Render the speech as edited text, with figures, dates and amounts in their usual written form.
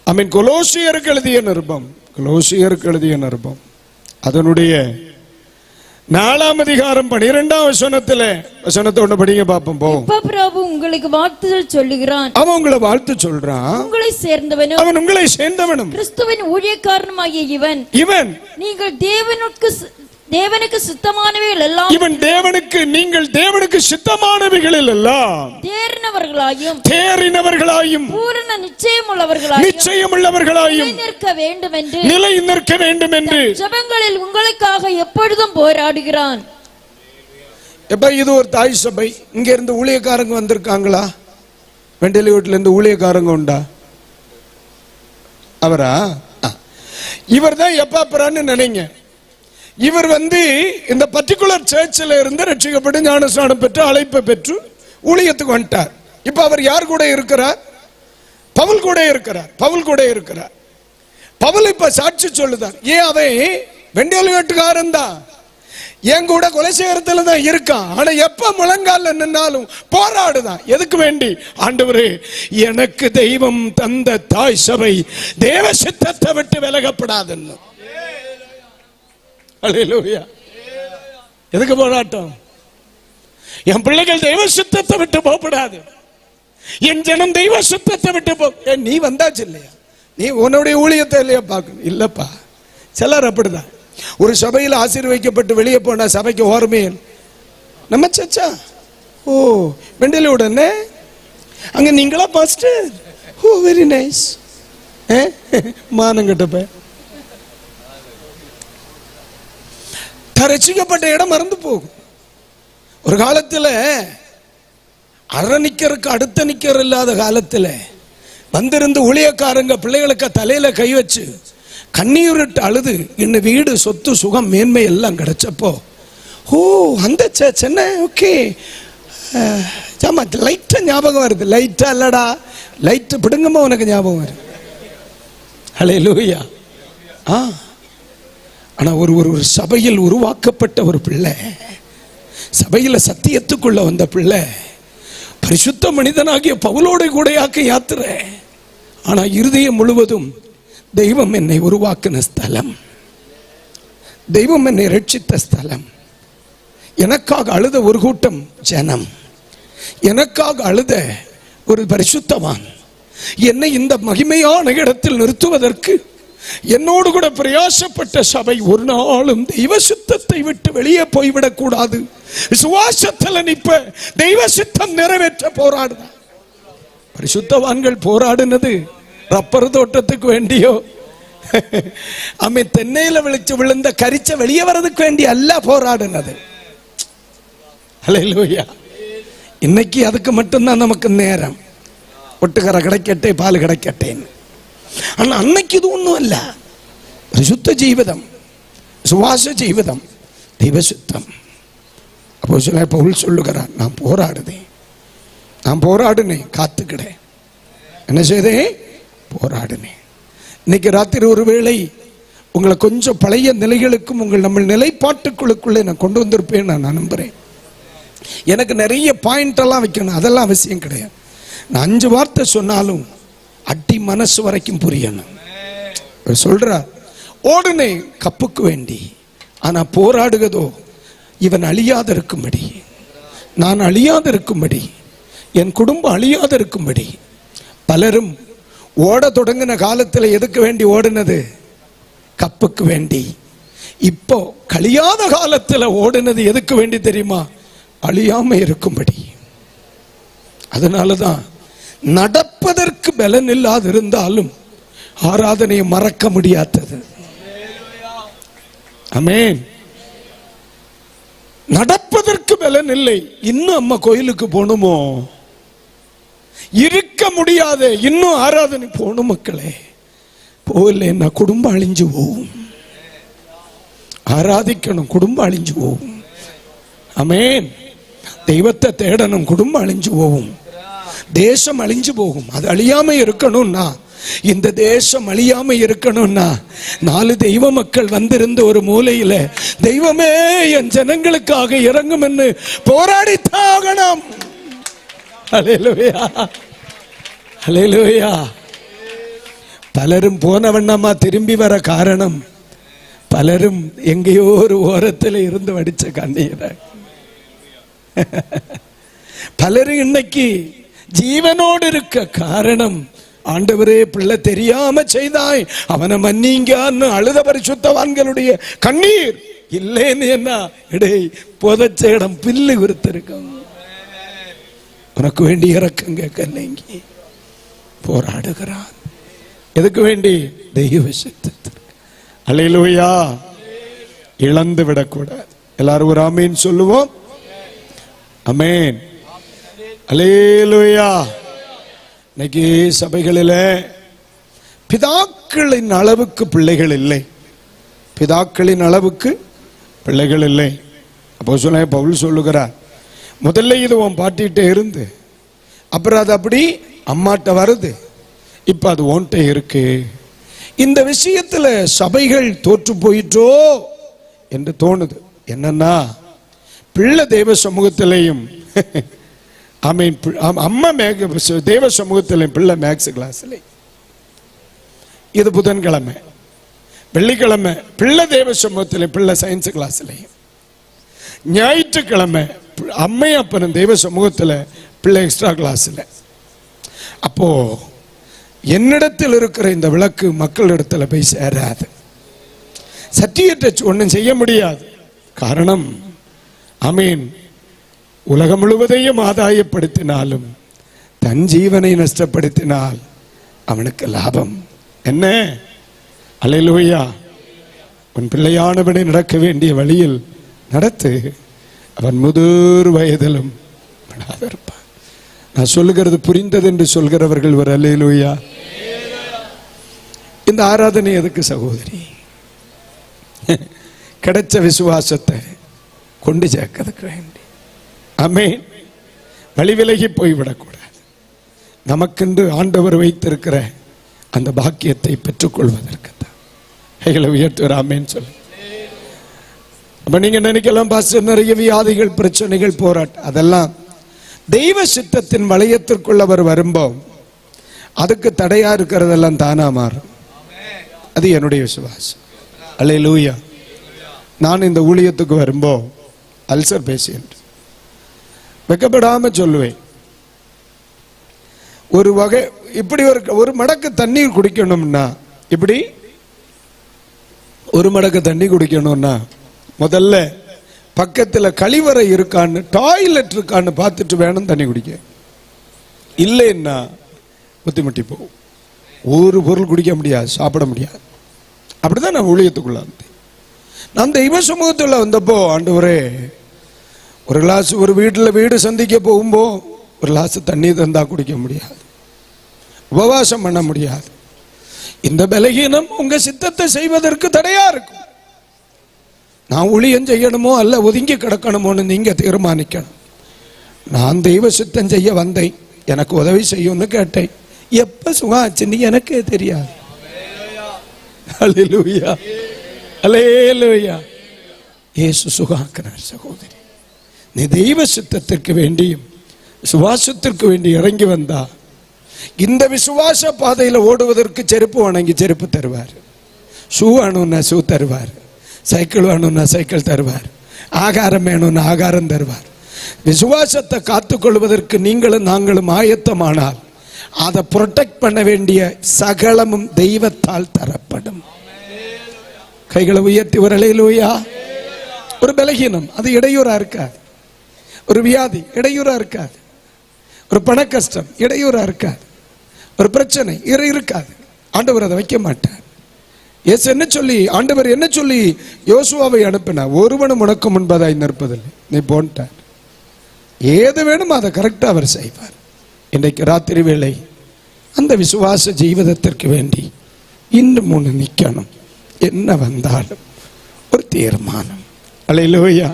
ஆமென். கொலோசியருக்கு எழுதிய நிருபம் அதனுடைய 4ஆம் அதிகாரம் 12ஆம் வசனத்தோட படிங்க பாப்போம். பிரபு உங்களுக்கு வாழ்த்துதல் சொல்லுகிறான். அவன் உங்களை வாழ்த்து சொல்றான். உங்களை சேர்ந்தவனும் அவன் உங்களை சேர்ந்தவனும் கிறிஸ்துவின் ஊழியக்காரனுமாகிய இவன் நீங்கள் தேவனுக்கு சித்தமானவைகள் எல்லாம் நீங்கள் தேவனுக்கு சித்தமானவைகளில் எல்லாம் தேறினவர்களாயும் பூரண நிச்சயமுள்ளவர்களாயும் நிலை நிற்க வேண்டும் என்று ஜெபங்களில் உங்களுக்காக எப்பொழுதும் போராடுகிறான். எப்ப இது ஒரு தாய் சபை. இங்க இருந்து ஊழியக்காரங்க வந்திருக்காங்களா? வெண்டலியூட்ல இருந்து ஊழியக்காரங்க உண்டா? அவரா? இவர் தான் எப்ப நினைங்க. இவர் இந்த பர்டிகுலர் சர்ச்சில் இருந்து ரட்சிக்கப்பட்டு ஞானஸ்நானம் பெற்று அழைப்பை பெற்று ஊழியத்துக்கு வந்துட்டார். இப்ப அவர் யார் கூட இருக்கிறார்? பவுல் கூட இருக்கிறார். பவுல் இப்ப சாட்சி சொல்லுதார். ஏன் அவன் வெண்டலியூட்டுக்காரன் தான், என் கூட கொலைசேகரத்துல தான் இருக்கான். ஆனா எப்ப முழங்கால நின்னாலும் போராடுதான். எதுக்கு வேண்டி? ஆண்டவரே, எனக்கு தெய்வம் தந்த தாய் சபை தேவ சித்தத்தை விட்டு விலகப்படாதுன்னு. அல்லேலூயா. எதுக்கு போராட்டம்? என் பிள்ளைகள் தெய்வ சித்தத்தை விட்டு போகப்படாது. என் ஜனம் தெய்வ சித்தத்தை விட்டு நீ வந்தாச்சு இல்லையா? நீ உன்னுடைய ஊழியத்தை இல்லையா பார்க்கணும்? இல்லப்பா, சிலர் அப்படிதான். ஒரு சபையில் ஆசீர்வதிக்கப்பட்டு வெளியே போனா சபைக்கு ஓரமே நம்ம சச்சா. ஓ, வெண்டலியுடனே அங்க நீங்களா பாஸ்டர்? ஓ, வெரி நைஸ். மானங்கட்டப்ப ரட்சிக்கப்பட்ட இடம் மறந்து போகும். ஒரு காலத்தில் அரணிக்கருக்கு அடுத்த நிக்கர் இல்லாத காலத்தில் வந்திருந்து ஊழியக்காரங்க பிள்ளைகளுக்கு தலையில கை வச்சு கண்ணீரிட்டு அழுது இன்னும் வீடு சொத்து சுகம் மேன்மை எல்லாம் கிடைச்சப்போ, ஓ அந்த சென்னை ஓகே ஆமா லைட்டா ஞாபகம் வருது. லைட்டா இல்லடா, லைட்டு பிடுங்கம்மா உனக்கு ஞாபகம் வருது. அல்லேலூயா. ஆனா ஒரு சபையில் உருவாக்கப்பட்ட ஒரு பிள்ளை, சபையில சத்தியத்துக்குள்ள வந்த பிள்ளை, பரிசுத்த மனிதனாகிய பவுலோட கூடையாக்க யாத்திரை. ஆனா இருதயம் முழுவதும் தெய்வம் என்னை உருவாக்கின ஸ்தலம், தெய்வம் என்னை ரட்சித்த ஸ்தலம். எனக்காக அழுத ஒரு கூட்டம் ஜனம், எனக்காக அழுத ஒரு பரிசுத்தவான், என்னை இந்த மகிமையான இடத்தில் நிறுத்துவதற்கு என்னோடு கூட பிரயாசப்பட்ட சபை ஒரு நாளும் தெய்வ சித்தத்தை விட்டு வெளியே போய்விடக் கூடாது. விசுவாசத்தில் நிற்ப தெய்வ சித்தம் நிறைவேற்ற போராடுத. பரிசுத்தவான்கள் போராடினது ரப்பர் தோட்டத்துக்கு வேண்டியோ தென்னையில விழுந்த கரிச்ச வெளியே வர்றதுக்கு வேண்டிய அல்ல போராடினது. அல்லேலூயா. இன்னைக்கு அதுக்கு மட்டும்தான் நமக்கு நேரம். ஒட்டுக்கரை கிடைக்கட்டே, பால் கிடைக்கட்டேன்னு. ஆனா அன்னைக்கு இது ஒண்ணும் இல்ல. பரிசுத்த ஜீவிதம், சுவாச ஜீவிதம், தெய்வ சித்தம். அப்போ சில பவுல் சொல்லுகிறார், நான் போராடுனேன், காத்துக்கிடேன். என்ன செய்தேன்? போராடுனேன். இன்னைக்கு ராத்திரி ஒருவேளை உங்களை கொஞ்சம் பழைய நிலைகளுக்கும் உங்கள் நம்ம நிலைப்பாட்டுக்குள்ளுக்குள்ளே நான் கொண்டு வந்திருப்பேன் நான் நம்புறேன். எனக்கு நிறைய பாயிண்ட் எல்லாம் வைக்கணும், அதெல்லாம் அவசியம் கிடையாது. நான் 5 வார்த்தை சொன்னாலும் அடி மனசு வரைக்கும் புரியணும். சொல்றார், ஓடுனே கப்புக்கு வேண்டி, ஆனா போராடுகிறதோ இவன் அழியாத இருக்கும்படி, நான் அழியாத இருக்கும்படி, என் குடும்பம் அழியாத இருக்கும்படி. பலரும் ஓட தொடங்கின காலத்தில் எதுக்கு வேண்டி ஓடுனது? கப்புக்கு வேண்டி. இப்போ கழியாத காலத்தில் ஓடுனது எதுக்கு வேண்டி தெரியுமா? அழியாம இருக்கும்படி. அதனாலதான் நடப்பதற்கு பலன் இல்லாது இருந்தாலும் ஆராதனையை மறக்க முடியாதது. ஆமென். நடப்பதற்கு பலன் இல்லை. இன்னும் அம்மா கோயிலுக்கு போகணுமோ? இருக்க முடியாத இன்னும் ஆராதனை போகணும். மக்களே, போகலன்னா குடும்பம் அழிஞ்சு போகும். ஆராதிக்கணும், குடும்பம் அழிஞ்சு போகும். ஆமென். தெய்வத்தை தேடணும், குடும்பம் அழிஞ்சு போகும். தேசம் அழிஞ்சு போகும். அது அழியாம இருக்கணும்னா, இந்த தேசம் அழியாம இருக்கணும்னா 4 தெய்வ மக்கள் வந்திருந்த ஒரு மூலையில தெய்வமே என் ஜனங்களுக்காக இறங்கும் என்று போராடித்தாகணும். அல்லேலூயா, அல்லேலூயா. பலரும் போன வண்ணமா திரும்பி வர காரணம், பலரும் எங்கேயோ ஒரு ஓரத்தில் இருந்து வடிச்ச கண்ணீரை. பலரும் இன்னைக்கு ஜீவனோடு இருக்க காரணம், ஆண்டவரே பிள்ளை தெரியாம செய்தாய், அவனை மன்னிங்கன்னு அழுத பரிசுத்தவான்களுடைய கண்ணீர். இல்லைன்னு என்ன இடை புதைச்ச இடம் பில்லு விருத்திருக்கும். உனக்கு வேண்டி இறக்கம் கேட்கலைங்கி போராடுகிறான். எதுக்கு வேண்டி? தெய்வ சித்தத்திற்கு. அல்லேலூயா. இழந்து விடக்கூடாது. எல்லாரும் ஒரு ஆமீன் சொல்லுவோம். ஆமென். அல்லேலூயா. இன்னைக்கு சபைகளில் பிதாக்களின் அளவுக்கு பிள்ளைகள் இல்லை. பிதாக்களின் அளவுக்கு பிள்ளைகள் இல்லை. அப்போஸ்தலனாகிய பவுல் சொல்லுகிறார், முதல்ல இது உன் பாட்டிகிட்டே இருந்து, அப்புறம் அது அப்படி அம்மாட்ட வருது, இப்ப அது ஓன்ட்ட இருக்கு. இந்த விஷயத்துல சபைகள் தோற்று போயிட்டோ என்று தோணுது. என்னன்னா, பிள்ளை தேவ சமூகத்திலையும் அம்மா தேவ சமூகத்திலையும் பிள்ளை மேக்ஸ் கிளாஸ்ல, இது புதன்கிழமை. வெள்ளிக்கிழமை பிள்ளை தேவ சமூகத்திலையும் பிள்ளை சயின்ஸ் கிளாஸ்லையும், ஞாயிற்றுக்கிழமை அம்மை அப்பனும் தெய்வ சமூகத்தில் பிள்ளை எக்ஸ்ட்ரா கிளாஸ்ல. அப்போ என்னிடத்தில் இருக்கிற இந்த விளக்கு மக்களிடத்தில் போய் சேராது. சர்டிஃபிகேட் வச்சு ஒன்றும் செய்ய முடியாது. காரணம், ஆமீன், உலகம் முழுவதையும் ஆதாயப்படுத்தினாலும் தன் ஜீவனை நஷ்டப்படுத்தினால் அவனுக்கு லாபம் என்ன? அல்லேலூயா. உன் பிள்ளையானவனை நடக்க வேண்டிய வழியில் நடத்து, அவன் முதிர் வயதிலும் விடாதிருப்பான். நான் சொல்லுகிறது புரிந்தது என்று சொல்கிறவர்கள் ஒரு அல்லேலூயா. இந்த ஆராதனை எதுக்கு சகோதரி? கிடைச்ச விசுவாசத்தை கொண்டு சேர்க்கிறதுக்கு வேண்டி. ஆமென். வழி விலகி போய்விடக்கூடாது. நமக்கென்று ஆண்டவர் வைத்திருக்கிற அந்த பாக்கியத்தை பெற்றுக்கொள்வதற்கு தான். கைகளை உயர்த்துவார். ஆமென் சொல்லு. அப்ப நீங்க நினைக்கலாம், பாஸ்டர் நிறைய வியாதிகள், பிரச்சனைகள், போராட்டம், அதெல்லாம் தெய்வ சித்தத்தின் வளையத்திற்குள் அவர் வரும்போது அதுக்கு தடையா இருக்கிறதெல்லாம் தானா மாறும். அது என்னுடைய விசுவாசம். அல்லேலூயா. நான் இந்த ஊழியத்துக்கு வரும்போ அல்சர் பேசியேன், வெக்கப்படாம சொல்லுவேன். ஒரு வகை இப்படி ஒரு மடக்கு தண்ணீர் குடிக்கணும்னா, இப்படி ஒரு மடக்கு தண்ணி குடிக்கணும்னா முதல்ல பக்கத்துல கழிவறை இருக்கான்னு, டாய்லெட் இருக்கான்னு பார்த்துட்டு வேணும் தண்ணி குடிக்க. இல்லைன்னா புத்திமட்டி போகும். ஒரு பொருள் குடிக்க முடியாது, சாப்பிட முடியாது. அப்படிதான் நான் ஊழியத்துக்குள்ள வந்தேன். நான் தெய்வ சமூகத்துல வந்தப்போ, ஆண்டவரே ஒரு கிளாஸ், ஒரு வீடு சந்திக்க போகும்போ ஒரு கிளாஸ் தண்ணி தந்தா குடிக்க முடியாது, உபவாசம் பண்ண முடியாது. இந்த பலகீனம் உங்க சித்தத்தை செய்வதற்கு தடையா இருக்கும். நான் ஊழியம் செய்யணுமோ அல்ல ஒதுங்கி கிடக்கணுமோன்னு நீங்க தீர்மானிக்கணும். நான் தெய்வ சித்தம் செய்ய வந்தேன், எனக்கு உதவி செய்யும்னு கேட்டேன். எப்ப சுகாச்சுன்னு எனக்கே தெரியாது. அல்லேலூயா. அல்லேலூயா. இயேசு சுகாக்கிறார். சகோதரி, நீ தெய்வ சித்தத்திற்கு வேண்டியும் விசுவாசத்திற்கு வேண்டி இறங்கி வந்தா இந்த விசுவாச பாதையில ஓடுவதற்கு செருப்பு வணங்கி செருப்பு தருவார், ஷூ வேணும்னா ஷூ தருவார், சைக்கிள் வேணும்னா சைக்கிள் தருவார், ஆகாரம் வேணும்னா ஆகாரம் தருவார். விசுவாசத்தை காத்துக்கொள்வதற்கு நீங்களும் நாங்களும் ஆயத்தமானால் அதை ப்ரொடெக்ட் பண்ண வேண்டிய சகலமும் தெய்வத்தால் தரப்படும். கைகளை உயர்த்தி ஒரு அல்லேலூயா. ஒரு பலகீனம் அது இடையூறா இருக்காது, ஒரு வியாதி இடையூறா இருக்காது, ஒரு பண கஷ்டம் இடையூறா இருக்காது, ஒரு பிரச்சனை இருக்காது. ஆண்டவர் அதை வைக்க மாட்டார். இயேசு என்ன சொல்லி, ஆண்டவர் என்ன சொல்லி யோசுவாவை அனுப்பினார்? ஒருவனும் உனக்கு முன்பதாய் நிற்பதில்லை, நீ போன்ட்டார். ஏது வேணும் அதை கரெக்டா அவர் செய்வார். இன்றைக்கு ராத்திரி வேளை அந்த விசுவாச ஜீவிதத்திற்கு வேண்டி இன்னும் ஒன்று நிற்கணும். என்ன வந்தாலும் ஒரு தீர்மானம். அல்லேலூயா.